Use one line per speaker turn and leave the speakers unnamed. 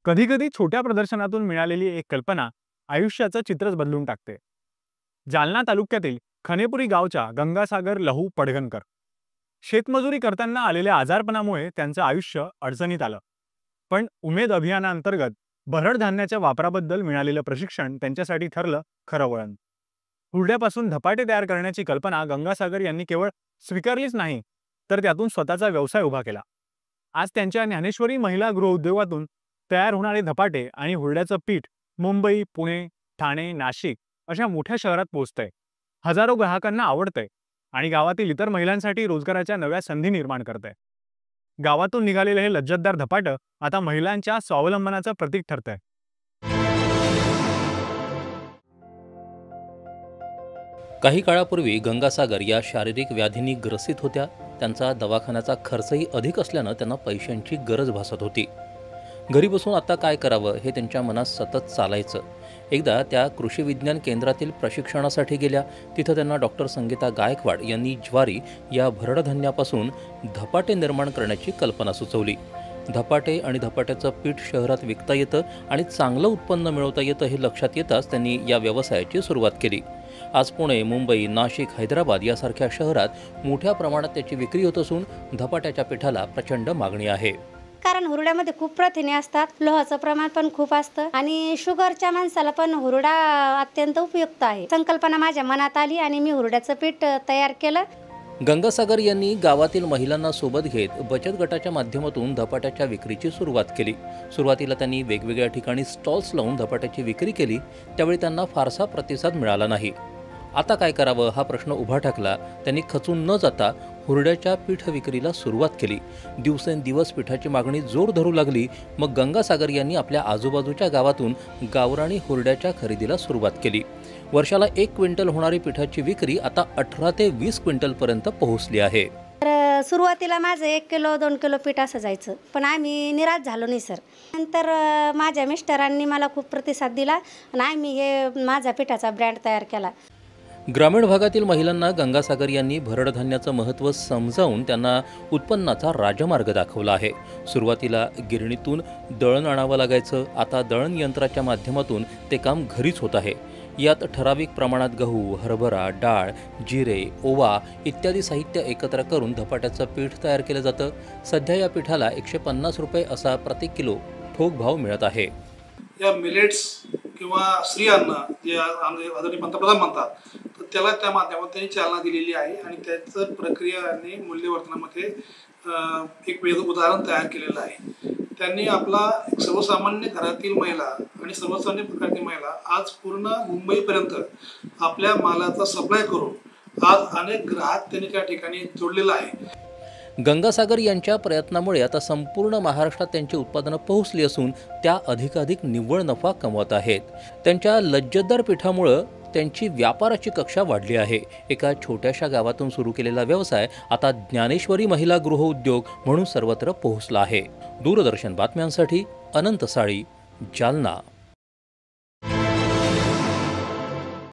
कधी-कधी छोट्या प्रदर्शनातून मिळालेली एक कल्पना आयुष्याचं चित्रच बदलून टाकते. जालना तालुक्यातील खनेपुरी गावच्या गंगासागर लहू पडघणकर शेतमजुरी करताना आलेल्या आजारपणामुळे त्यांचं आयुष्य अडचणीत आलं. पण उमेद अभियानाअंतर्गत भरड धान्याच्या वापराबद्दल मिळालेलं प्रशिक्षण त्यांच्यासाठी ठरलं खरं वळण. हुरड्यापासून धपाटे तयार करण्याची कल्पना गंगासागर यांनी केवळ स्वीकारलीच नाही, तर त्यातून स्वतःचा व्यवसाय उभा केला. आज त्यांच्या ज्ञानेश्वरी महिला गृहउद्योगातून तयार होणारे धपाटे आणि हुरड्याचं पीठ मुंबई, पुणे, ठाणे, नाशिक अशा मोठ्या शहरात पोहोचतंय. हजारो ग्राहकांना आवडतंय आणि गावातील इतर महिलांसाठी रोजगाराच्या नव्या संधी निर्माण करतंय. गावातून निघालेलं हे लज्जतदार धपाटं आता महिलांच्या स्वावलंबनाचं प्रतीक ठरतंय.
काही काळापूर्वी गंगासागर या शारीरिक व्याधींनी ग्रसित होत्या. त्यांचा दवाखान्याचा खर्चही अधिक असल्यानं त्यांना पैशांची गरज भासत होती. घरी बसून आता काय करावं हे त्यांच्या मनात सतत चालायचं. एकदा त्या कृषी विज्ञान केंद्रातील प्रशिक्षणासाठी गेल्या. तिथं त्यांना डॉक्टर संगीता गायकवाड यांनी ज्वारी या भरडधान्यापासून धपाटे निर्माण करण्याची कल्पना सुचवली. धपाटे आणि धपाट्याचं पीठ शहरात विकता येतं आणि चांगलं उत्पन्न मिळवता येतं हे लक्षात येताच त्यांनी या व्यवसायाची सुरुवात केली. आज पुणे, मुंबई, नाशिक, हैदराबाद यासारख्या शहरात मोठ्या प्रमाणात त्याची विक्री होत असून धपाट्याच्या पिठाला प्रचंड मागणी आहे.
कारण हुरड्यामध्ये खूप प्रथिने असतात, लोहाचं प्रमाण पण खूप असतं आणि शुगरच्या माणसाला पण हुरडा अत्यंत उपयुक्त आहे. संकल्पना माझ्या मनात आली आणि मी हुरड्याचं पीठ तयार केलं.
गंगासागर यांनी गावातील महिलांना सोबत घेत बचत गटाच्या माध्यमातून धपाट्याच्या विक्रीची सुरुवात केली. सुरुवातीला त्यांनी वेगवेगळ्या ठिकाणी स्टॉल्स लावून धपाट्याची विक्री केली. त्यावेळी त्यांना फारसा प्रतिसाद मिळाला नाही. आता काय करावं हा प्रश्न उभा ठाकला. त्यांनी खचून न जाता हुरड्याच्या पीठ विक्रीला सुरुवात केली. दिवसेंदिवस पिठाची मागणी जोर धरू लागली. मग गंगासागर यांनी आपल्या आजूबाजूच्या गावातून गावराणी हुरड्याच्या खरेदीला सुरुवात केली. वर्षाला 1 क्विंटल होणारी पिठाची विक्री आता 18 ते 20 क्विंटलपर्यंत पोहोचली आहे.
तर सुरुवातीला माझं 1 किलो 2 किलो पीठ असं जायचं, पण आम्ही निराश झालो नाही सर. नंतर माझ्या मिस्टरांनी मला खूप प्रतिसाद दिला आणि आम्ही हे माझा पिठाचा ब्रँड तयार केला.
ग्रामीण भागातील महिलांना गंगासागर यांनी भरडधान्याचं महत्त्व समजावून त्यांना उत्पन्नाचा राजमार्ग दाखवला आहे. सुरुवातीला गिरणीतून दळण आणावं लागायचं. आता दळण यंत्राच्या माध्यमातून ते काम घरीच होत आहे. यात ठराविक प्रमाणात गहू, हरभरा, डाळ, जिरे, ओवा इत्यादी साहित्य एकत्र करून धपाट्याचं पीठ तयार केलं जातं. सध्या या पिठाला 150 रुपये असा प्रति किलो ठोक भाव मिळत आहे.
या मिलेट्स किंवा श्री अन्न जे आदरणीय पंतप्रधान म्हणतात, तर त्याला त्या माध्यमातून त्यांनी चालना दिलेली आहे आणि त्याचं प्रक्रिया आणि मूल्यवर्धनामध्ये एक वेगळं उदाहरण तयार केलेलं आहे. त्यांनी आपला सर्वसामान्य घरातील महिला आणि सर्वसामान्य प्रकारची महिला आज पूर्ण मुंबईपर्यंत आपल्या मालाचा सप्लाय करून आज अनेक ग्राहक त्यांनी त्या ठिकाणी जोडलेला आहे.
गंगासागर यांच्या प्रयत्नामुळे आता संपूर्ण महाराष्ट्रात त्यांची उत्पादनं पोहोचली असून त्या अधिकाधिक निव्वळ नफा कमवत आहेत. त्यांच्या लज्जतदार पिठामुळं त्यांची व्यापाराची कक्षा वाढली आहे. एका छोट्याशा गावातून सुरू केलेला व्यवसाय आता ज्ञानेश्वरी महिला गृहउद्योग म्हणून सर्वत्र पोहोचला आहे. दूरदर्शन बातम्यांसाठी अनंत साळी, जालना.